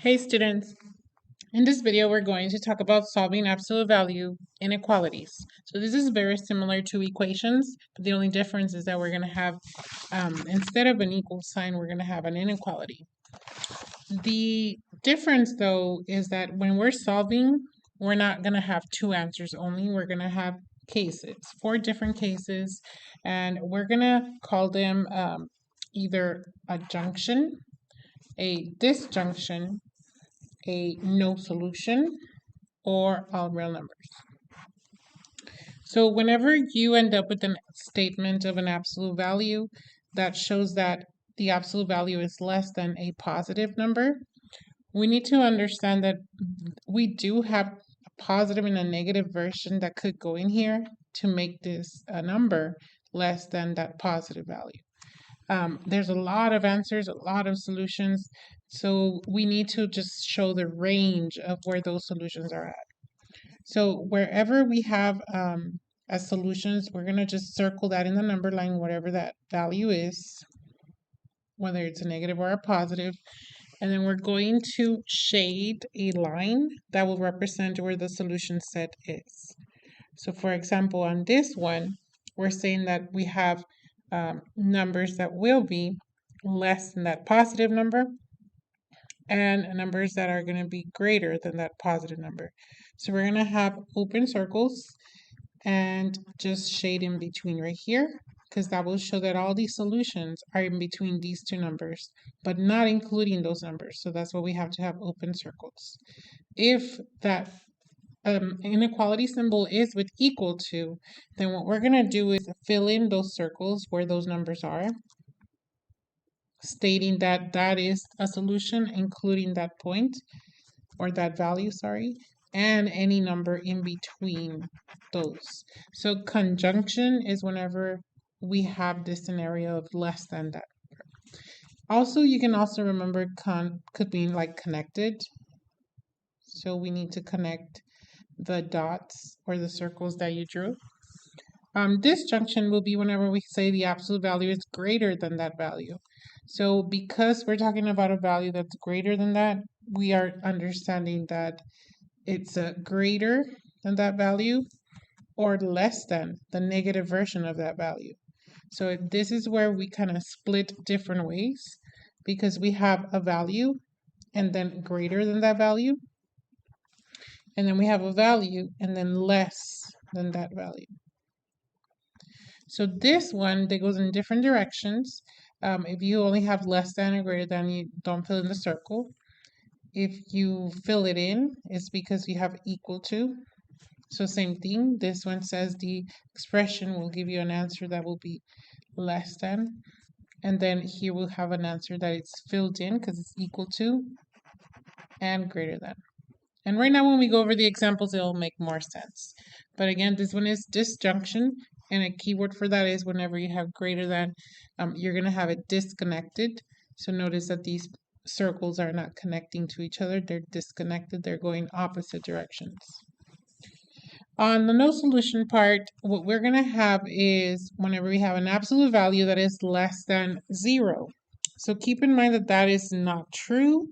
Hey students, in this video we're going to talk about solving absolute value inequalities. So this is very similar to equations, but the only difference is that we're going to have, instead of an equal sign, we're going to have an inequality. The difference though is that when we're solving, we're not going to have two answers only, we're going to have cases, four different cases, and we're going to call them either a junction, a disjunction, a no solution, or all real numbers. So whenever you end up with a statement of an absolute value that shows that the absolute value is less than a positive number, we need to understand that we do have a positive and a negative version that could go in here to make this a number less than that positive value. There's a lot of answers, a lot of solutions, so we need to just show the range of where those solutions are at. So wherever we have as solutions, we're going to just circle that in the number line, whatever that value is, whether it's a negative or a positive. And then we're going to shade a line that will represent where the solution set is. So for example, on this one, we're saying that we have numbers that will be less than that positive number and numbers that are going to be greater than that positive number. So we're going to have open circles and just shade in between right here, because that will show that all these solutions are in between these two numbers, but not including those numbers. So that's why we have to have open circles. If that inequality symbol is with equal to, then what we're going to do is fill in those circles where those numbers are, stating that that is a solution, including that point, or that value, sorry, and any number in between those. So conjunction is whenever we have this scenario of less than that. Also, you can also remember could mean like connected. So we need to connect the dots or the circles that you drew. Disjunction will be whenever we say the absolute value is greater than that value. So because we're talking about a value that's greater than that, we are understanding that it's a greater than that value or less than the negative version of that value. So this is where we kind of split different ways, because we have a value and then greater than that value, and then we have a value and then less than that value. So this one, that goes in different directions. If you only have less than or greater than, you don't fill in the circle. If you fill it in, it's because you have equal to. So same thing, this one says the expression will give you an answer that will be less than. And then here we'll have an answer that it's filled in because it's equal to and greater than. And right now when we go over the examples, it'll make more sense. But again, this one is disjunction, and a keyword for that is whenever you have greater than, you're going to have it disconnected. So notice that these circles are not connecting to each other. They're disconnected. They're going opposite directions. On the no solution part, what we're going to have is whenever we have an absolute value that is less than 0. So keep in mind that that is not true.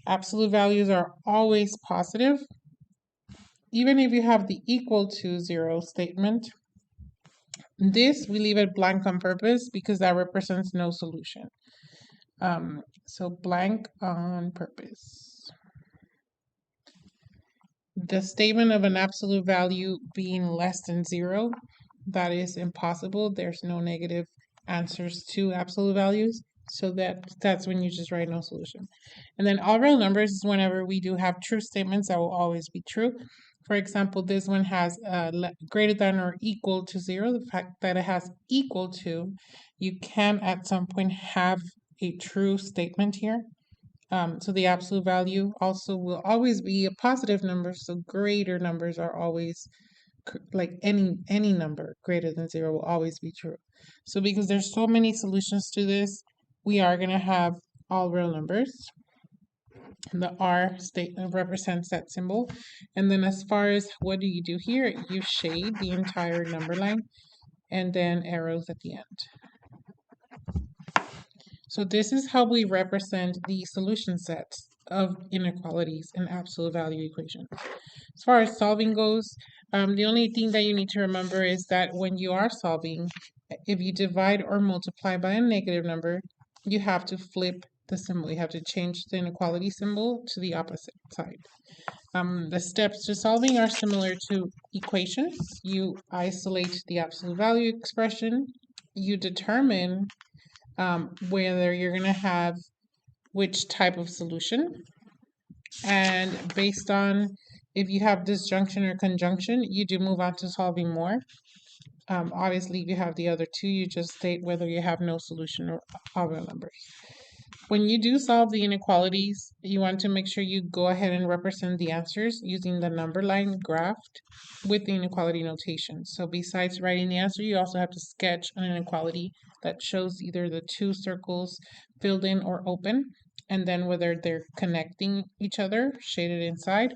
Absolute values are always positive. Even if you have the equal to 0 statement, this we leave it blank on purpose because that represents no solution. So blank on purpose. The statement of an absolute value being less than 0, that is impossible. There's no negative answers to absolute values. So that's when you just write no solution. And then all real numbers is whenever we do have true statements that will always be true. For example, this one has greater than or equal to 0. The fact that it has equal to, you can at some point have a true statement here. So the absolute value also will always be a positive number. So greater numbers are always, like any number greater than 0 will always be true. So because there's so many solutions to this, we are going to have all real numbers. The R statement represents that symbol. And then as far as what do you do here, you shade the entire number line and then arrows at the end. So this is how we represent the solution sets of inequalities in absolute value equations. As far as solving goes, the only thing that you need to remember is that when you are solving, if you divide or multiply by a negative number, you have to flip the symbol. You have to change the inequality symbol to the opposite side. The steps to solving are similar to equations. You isolate the absolute value expression. You determine whether you're going to have which type of solution. And based on if you have disjunction or conjunction, you do move on to solving more. Obviously, if you have the other two, you just state whether you have no solution or other numbers. When you do solve the inequalities, you want to make sure you go ahead and represent the answers using the number line graphed with the inequality notation. So besides writing the answer, you also have to sketch an inequality that shows either the two circles filled in or open, and then whether they're connecting each other, shaded inside,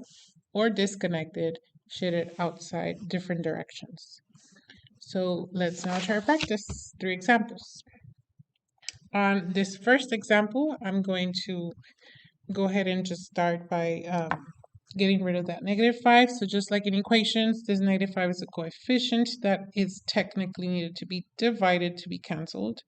or disconnected, shaded outside, different directions. So let's now try to practice 3 examples. On this first example, I'm going to go ahead and just start by getting rid of that -5. So just like in equations, this -5 is a coefficient that is technically needed to be divided to be canceled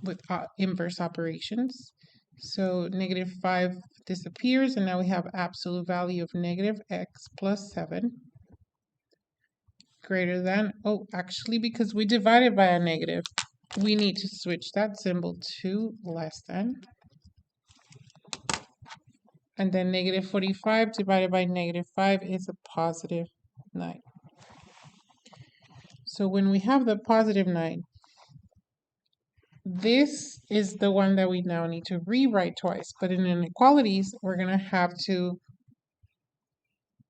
with inverse operations. So -5 disappears, and now we have absolute value of -x plus 7 greater than, actually, because we divided by a negative, we need to switch that symbol to less than. And then -45 divided by -5 is a positive 9. So when we have the positive 9, this is the one that we now need to rewrite twice. But in inequalities, we're going to have to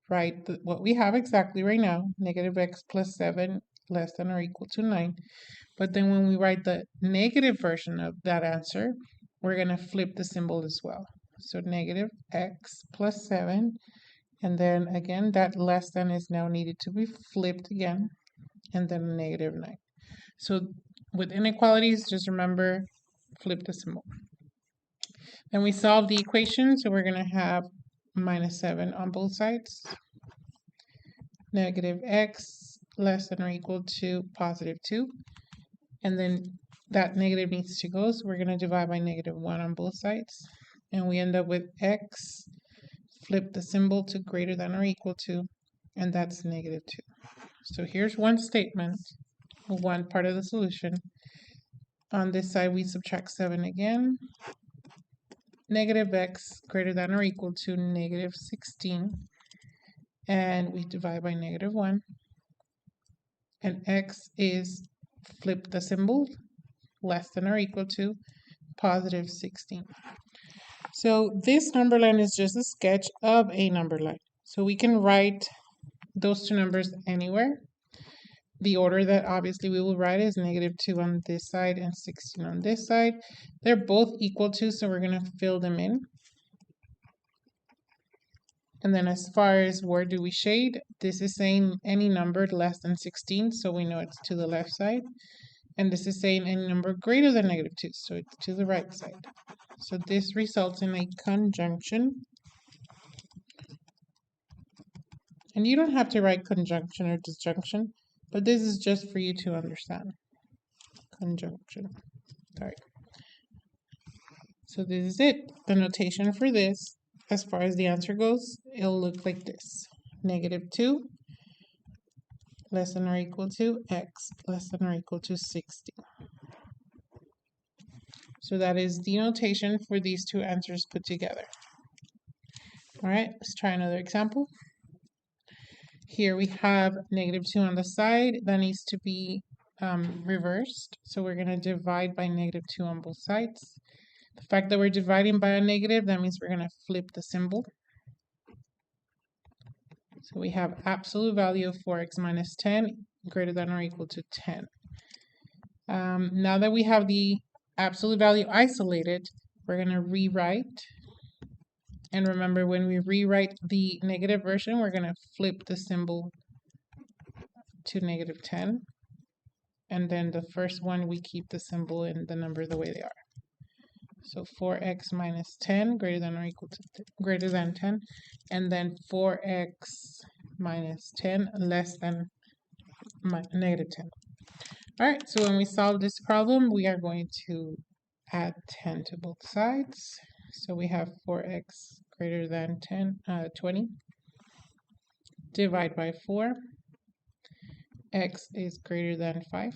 write what we have exactly right now, -x plus 7 less than or equal to 9. But then when we write the negative version of that answer, we're going to flip the symbol as well. So -x plus 7, and then again, that less than is now needed to be flipped again, and then -9. So with inequalities, just remember, flip the symbol. Then we solve the equation, so we're going to have -7 on both sides. -x less than or equal to +2. And then that negative needs to go, so we're going to divide by -1 on both sides. And we end up with x, flip the symbol to greater than or equal to, and that's -2. So here's one statement, one part of the solution. On this side, we subtract 7 again. -x greater than or equal to -16. And we divide by -1. And x is, flip the symbol, less than or equal to +16. So this number line is just a sketch of a number line. So we can write those two numbers anywhere. The order that obviously we will write is -2 on this side and 16 on this side. They're both equal to, so we're going to fill them in. And then as far as where do we shade, this is saying any number less than 16, so we know it's to the left side. And this is saying any number greater than -2, so it's to the right side. So this results in a conjunction. And you don't have to write conjunction or disjunction, but this is just for you to understand. Conjunction. Sorry. So this is it. The notation for this, as far as the answer goes, it'll look like this. -2 less than or equal to x less than or equal to 60. So that is the notation for these two answers put together. All right, let's try another example. Here we have -2 on the side. That needs to be reversed. So we're going to divide by -2 on both sides. The fact that we're dividing by a negative, that means we're going to flip the symbol. So we have absolute value of 4x minus 10 greater than or equal to 10. Now that we have the absolute value isolated, we're going to rewrite. And remember, when we rewrite the negative version, we're going to flip the symbol to -10. And then the first one, we keep the symbol and the number the way they are. So 4x minus 10 greater than or equal to greater than 10, and then 4x minus 10 less than negative 10. All right, so when we solve this problem, we are going to add 10 to both sides. So we have 4x greater than 20. Divide by 4. X is greater than 5.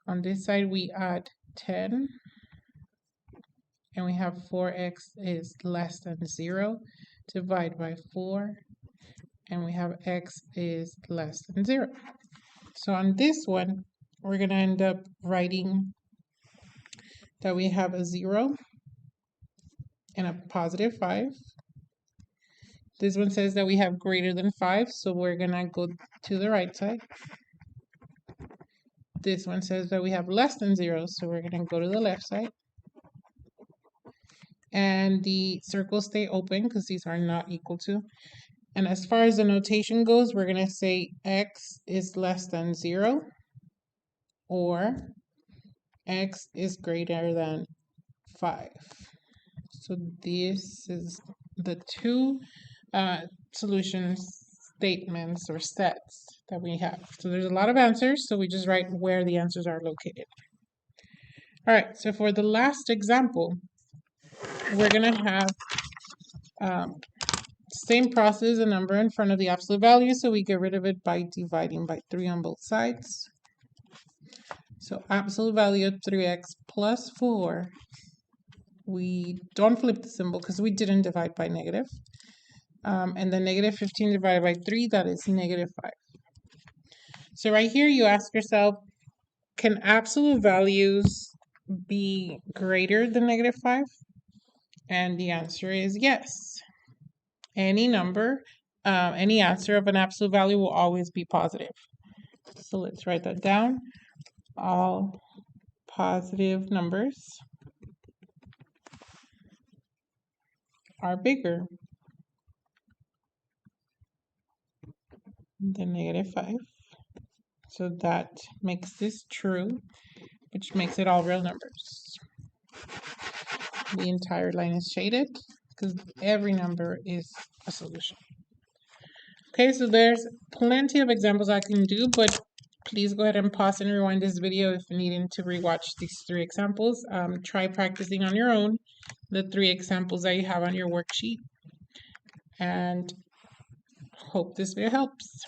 On this side, we add 10. And we have 4x is less than 0. Divide by 4. And we have x is less than 0. So on this one, we're going to end up writing that we have a 0 and a positive 5. This one says that we have greater than 5, so we're going to go to the right side. This one says that we have less than 0, so we're going to go to the left side. And the circles stay open because these are not equal to. And as far as the notation goes, we're going to say x is less than 0 or x is greater than 5. So this is the two solution statements or sets that we have. So there's a lot of answers, so we just write where the answers are located. All right, so for the last example, we're going to have same process, a number in front of the absolute value, so we get rid of it by dividing by 3 on both sides. So absolute value of 3x plus 4, we don't flip the symbol because we didn't divide by negative. And then negative 15 divided by 3, that is negative 5. So right here, you ask yourself, can absolute values be greater than negative 5? And the answer is yes. Any number, any answer of an absolute value will always be positive. So let's write that down. All positive numbers are bigger than negative 5. So that makes this true, which makes it all real numbers. The entire line is shaded because every number is a solution. Okay, so there's plenty of examples I can do, but please go ahead and pause and rewind this video if needing to rewatch these 3 examples. Try practicing on your own the 3 examples that you have on your worksheet, and hope this video helps.